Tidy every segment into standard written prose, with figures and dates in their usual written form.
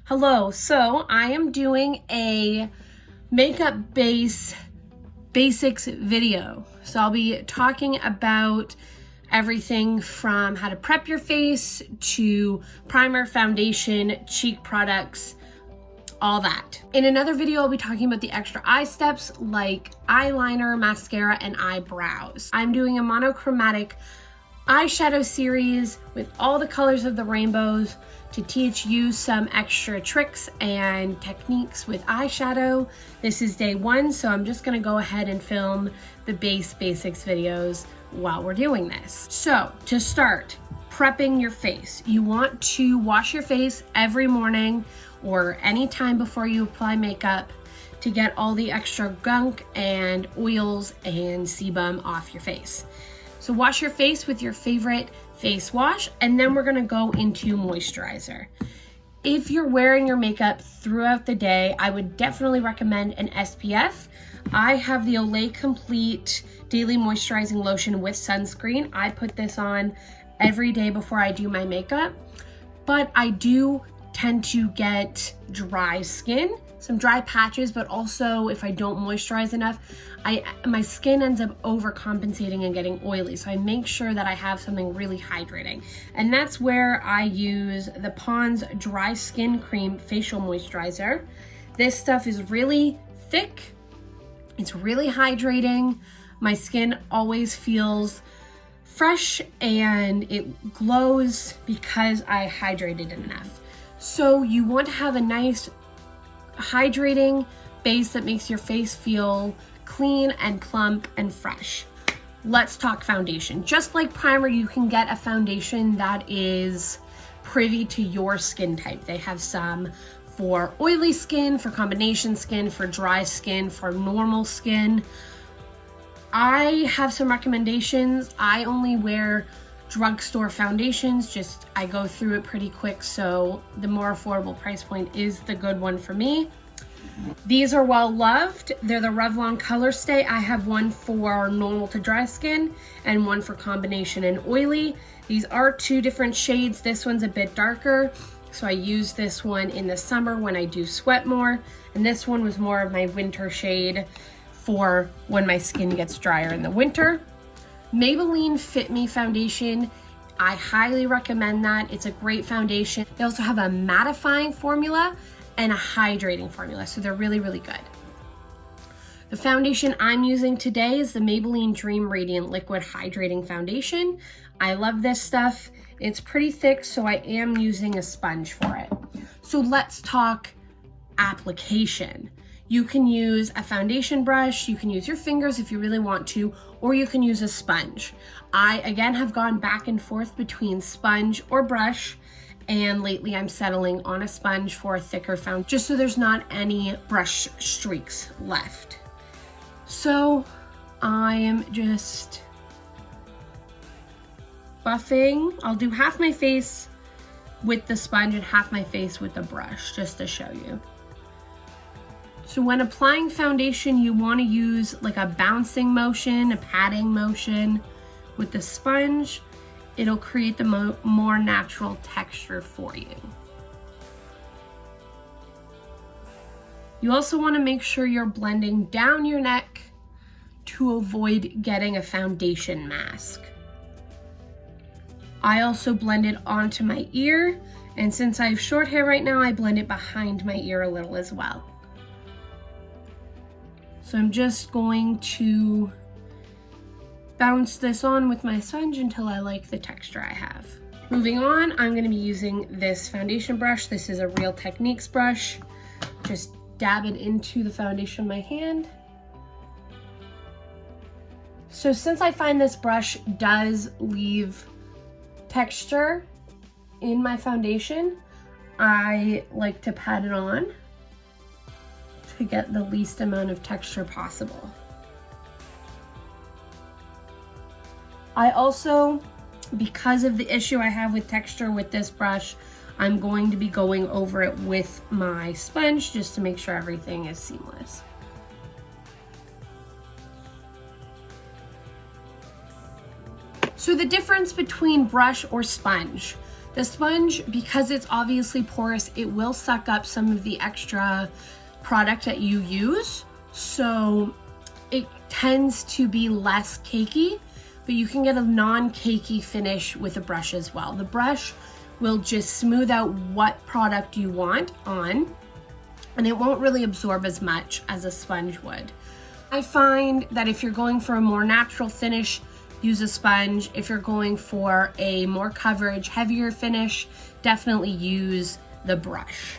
Hello, so I am doing a makeup basics video. So I'll be talking about everything from how to prep your face to primer, foundation, cheek products, all that. In another video, I'll be talking about the extra eye steps like eyeliner, mascara, and eyebrows. I'm doing a monochromatic eyeshadow series with all the colors of the rainbows to teach you some extra tricks and techniques with eyeshadow. This is day one, so I'm just gonna go ahead and film the basics videos while we're doing this. So to start, prepping your face. You want to wash your face every morning or anytime before you apply makeup to get all the extra gunk and oils and sebum off your face. So wash your face with your favorite face wash, and then we're gonna go into moisturizer. If you're wearing your makeup throughout the day, I would definitely recommend an SPF. I have the Olay Complete Daily Moisturizing Lotion with sunscreen. I put this on every day before I do my makeup, but I do tend to get dry skin, some dry patches, but also if I don't moisturize enough, my skin ends up overcompensating and getting oily. So I make sure that I have something really hydrating. And that's where I use the Pond's Dry Skin Cream Facial Moisturizer. This stuff is really thick. It's really hydrating. My skin always feels fresh and it glows because I hydrated it enough. So you want to have a nice hydrating base that makes your face feel clean and plump and fresh. Let's talk foundation. Just like primer, you can get a foundation that is privy to your skin type. They have some for oily skin, for combination skin, for dry skin, for normal skin. I have some recommendations. I only wear drugstore foundations, I go through it pretty quick, so the more affordable price point is the good one for me. These are well loved. They're the Revlon Color Stay. I have one for normal to dry skin and one for combination and oily. These are two different shades. This one's a bit darker, so I use this one in the summer when I do sweat more, and this one was more of my winter shade for when my skin gets drier in the winter. Maybelline Fit Me foundation, I highly recommend that. It's a great foundation. They also have a mattifying formula and a hydrating formula, so they're really, really good. The foundation I'm using today is the Maybelline Dream Radiant Liquid Hydrating Foundation. I love this stuff. It's pretty thick, so I am using a sponge for it. So let's talk application. You can use a foundation brush, you can use your fingers if you really want to, or you can use a sponge. I, again, have gone back and forth between sponge or brush, and lately I'm settling on a sponge for a thicker foundation, just so there's not any brush streaks left. So I am just buffing. I'll do half my face with the sponge and half my face with the brush, just to show you. So when applying foundation, you want to use like a bouncing motion, a patting motion with the sponge. It'll create the more natural texture for you. You also want to make sure you're blending down your neck to avoid getting a foundation mask. I also blend it onto my ear, and since I have short hair right now, I blend it behind my ear a little as well. So I'm just going to bounce this on with my sponge until I like the texture I have. Moving on, I'm gonna be using this foundation brush. This is a Real Techniques brush. Just dab it into the foundation of my hand. So since I find this brush does leave texture in my foundation, I like to pat it on to get the least amount of texture possible. I also, because of the issue I have with texture with this brush, I'm going to be going over it with my sponge just to make sure everything is seamless. So the difference between brush or sponge. The sponge, because it's obviously porous, it will suck up some of the extra product that you use. So it tends to be less cakey, but you can get a non-cakey finish with a brush as well. The brush will just smooth out what product you want on, and it won't really absorb as much as a sponge would. I find that if you're going for a more natural finish, use a sponge. If you're going for a more coverage, heavier finish, definitely use the brush.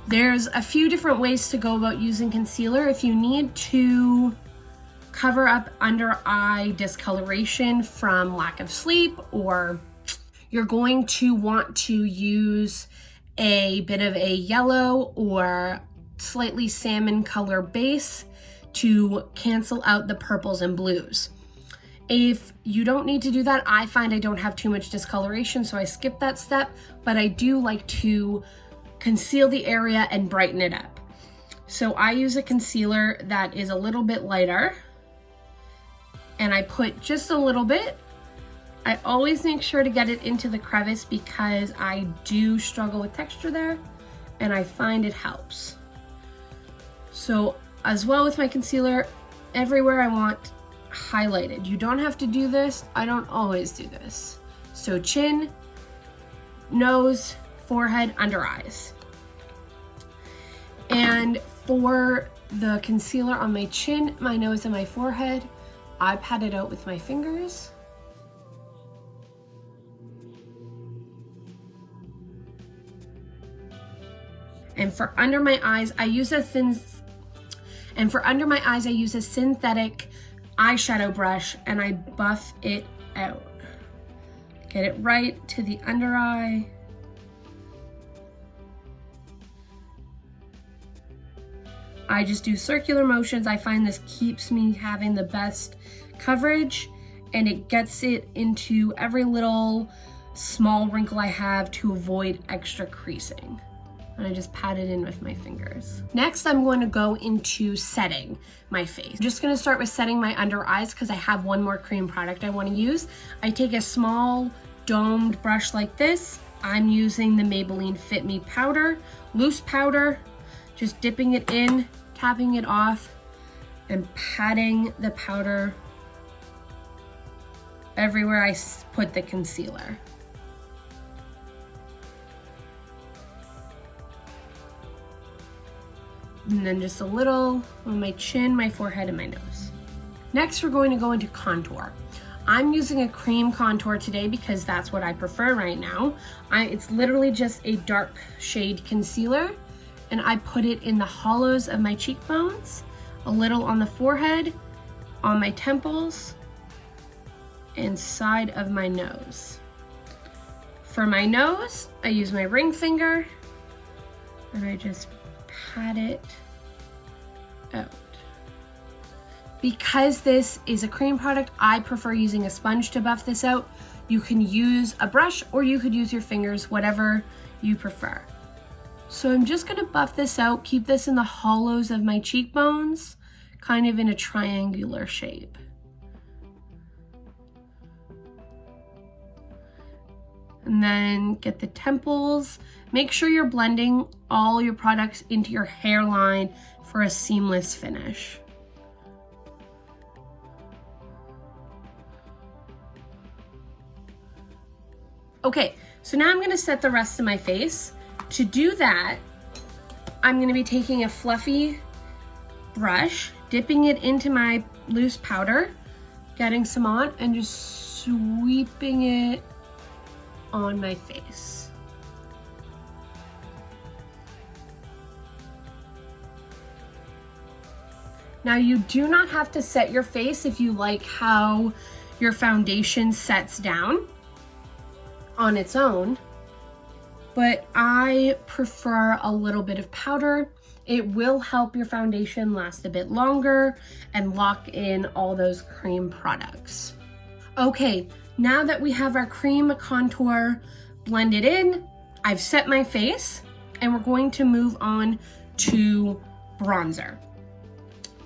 There's a few different ways to go about using concealer. If you need to cover up under eye discoloration from lack of sleep, or you're going to want to use a bit of a yellow or slightly salmon color base to cancel out the purples and blues. If you don't need to do that, I find I don't have too much discoloration, so I skip that step, but I do like to conceal the area and brighten it up. So I use a concealer that is a little bit lighter, and I put just a little bit. I always make sure to get it into the crevice because I do struggle with texture there, and I find it helps. So as well with my concealer, everywhere I want highlighted. You don't have to do this. I don't always do this. So chin, nose, forehead, under eyes. And for the concealer on my chin, my nose, and my forehead, I pat it out with my fingers. And for under my eyes, I use a synthetic eyeshadow brush, and I buff it out. Get it right to the under eye. I just do circular motions. I find this keeps me having the best coverage, and it gets it into every little small wrinkle I have to avoid extra creasing. And I just pat it in with my fingers. Next, I'm going to go into setting my face. I'm just gonna start with setting my under eyes because I have one more cream product I wanna use. I take a small domed brush like this. I'm using the Maybelline Fit Me powder, loose powder, just dipping it in, tapping it off, and patting the powder everywhere I put the concealer. And then just a little on my chin, my forehead, and my nose. Next, we're going to go into contour. I'm using a cream contour today because that's what I prefer right now. It's literally just a dark shade concealer, and I put it in the hollows of my cheekbones, a little on the forehead, on my temples, and side of my nose. For my nose, I use my ring finger, and I just pat it out. Because this is a cream product, I prefer using a sponge to buff this out. You can use a brush or you could use your fingers, whatever you prefer. So I'm just gonna buff this out, keep this in the hollows of my cheekbones, kind of in a triangular shape. And then get the temples. Make sure you're blending all your products into your hairline for a seamless finish. Okay, so now I'm gonna set the rest of my face. To do that, I'm gonna be taking a fluffy brush, dipping it into my loose powder, getting some on, and just sweeping it on my face. Now, you do not have to set your face if you like how your foundation sets down on its own, but I prefer a little bit of powder. It will help your foundation last a bit longer and lock in all those cream products. Okay, now that we have our cream contour blended in, I've set my face, and we're going to move on to bronzer.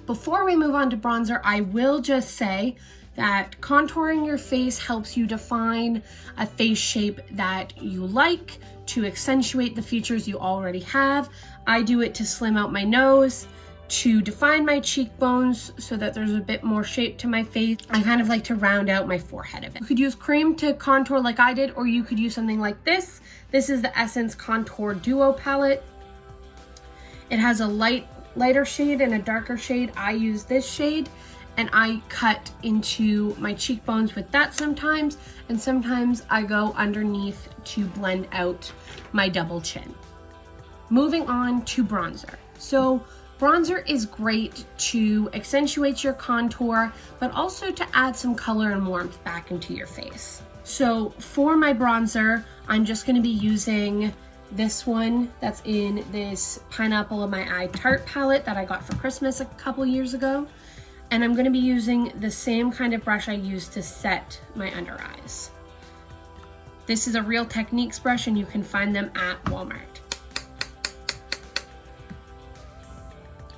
Before we move on to bronzer, I will just say, that contouring your face helps you define a face shape that you like, to accentuate the features you already have. I do it to slim out my nose, to define my cheekbones so that there's a bit more shape to my face. I kind of like to round out my forehead a bit. You could use cream to contour like I did, or you could use something like this. This is the Essence Contour Duo palette. It has a lighter shade and a darker shade. I use this shade, and I cut into my cheekbones with that sometimes, and sometimes I go underneath to blend out my double chin. Moving on to bronzer. So bronzer is great to accentuate your contour, but also to add some color and warmth back into your face. So for my bronzer, I'm just gonna be using this one that's in this Pineapple in My Eye Tarte palette that I got for Christmas a couple years ago. And I'm gonna be using the same kind of brush I used to set my under eyes. This is a Real Techniques brush, and you can find them at Walmart.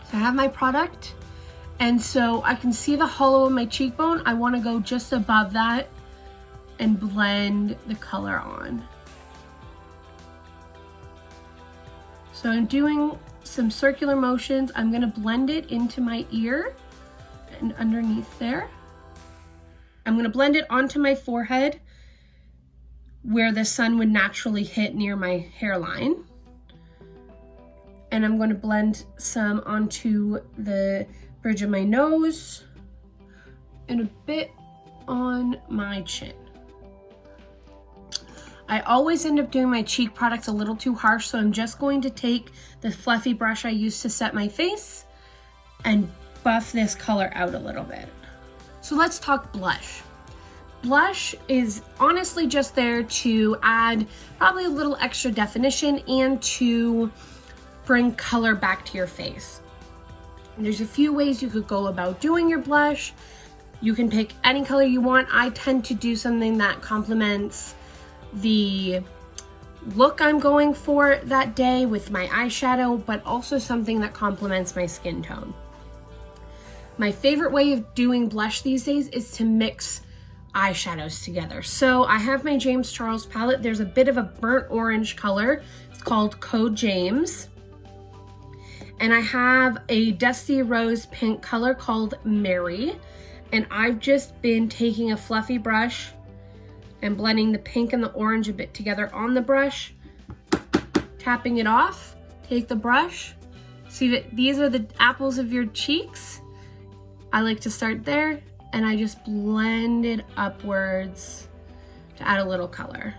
So I have my product, and so I can see the hollow of my cheekbone. I wanna go just above that and blend the color on. So I'm doing some circular motions. I'm gonna blend it into my ear and underneath there. I'm gonna blend it onto my forehead where the sun would naturally hit near my hairline. And I'm gonna blend some onto the bridge of my nose and a bit on my chin. I always end up doing my cheek products a little too harsh, so I'm just going to take the fluffy brush I used to set my face and buff this color out a little bit. So let's talk blush. Blush is honestly just there to add probably a little extra definition and to bring color back to your face. There's a few ways you could go about doing your blush. You can pick any color you want. I tend to do something that complements the look I'm going for that day with my eyeshadow, but also something that complements my skin tone. My favorite way of doing blush these days is to mix eyeshadows together. So I have my James Charles palette. There's a bit of a burnt orange color. It's called Code James. And I have a dusty rose pink color called Mary. And I've just been taking a fluffy brush and blending the pink and the orange a bit together on the brush, tapping it off. Take the brush, see that these are the apples of your cheeks. I like to start there, and I just blend it upwards to add a little color.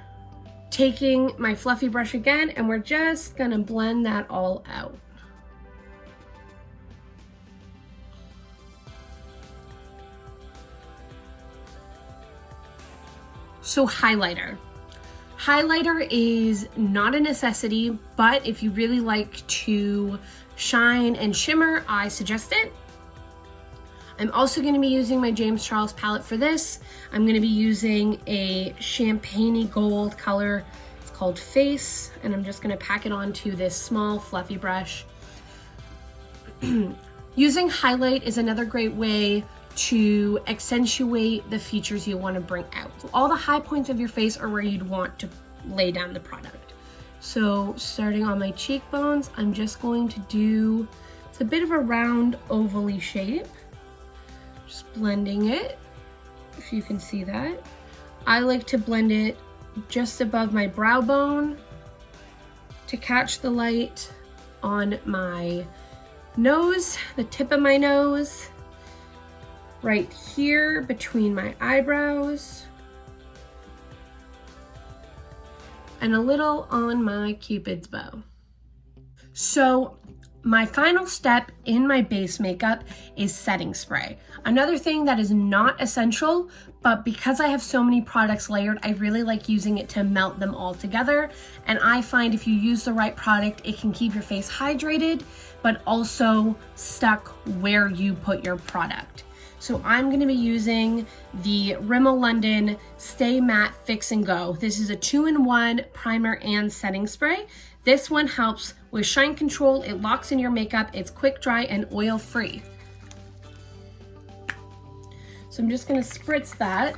Taking my fluffy brush again, and we're just gonna blend that all out. So highlighter. Highlighter is not a necessity, but if you really like to shine and shimmer, I suggest it. I'm also going to be using my James Charles palette for this. I'm going to be using a champagne gold color. It's called Face, and I'm just going to pack it onto this small fluffy brush. Using highlight is another great way to accentuate the features you want to bring out. So all the high points of your face are where you'd want to lay down the product. So starting on my cheekbones, I'm just going to do, it's a bit of a round ovally shape. Just blending it, if you can see that. I like to blend it just above my brow bone to catch the light on my nose, the tip of my nose, right here between my eyebrows, and a little on my Cupid's bow. So my final step in my base makeup is setting spray. Another thing that is not essential, but because I have so many products layered, I really like using it to melt them all together. And I find if you use the right product, it can keep your face hydrated, but also stuck where you put your product. So I'm gonna be using the Rimmel London Stay Matte Fix and Go. This is a 2-in-1 primer and setting spray. This one helps with shine control, it locks in your makeup, it's quick dry and oil free. So I'm just gonna spritz that.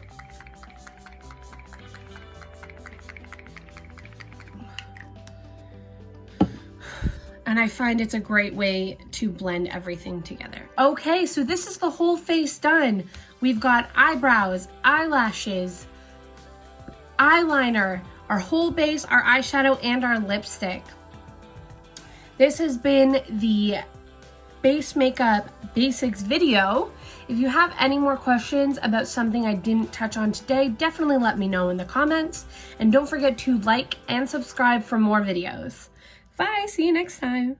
And I find it's a great way to blend everything together. Okay, so this is the whole face done. We've got eyebrows, eyelashes, eyeliner, our whole base, our eyeshadow, and our lipstick. This has been the Base Makeup Basics video. If you have any more questions about something I didn't touch on today, definitely let me know in the comments. And don't forget to like and subscribe for more videos. Bye, see you next time.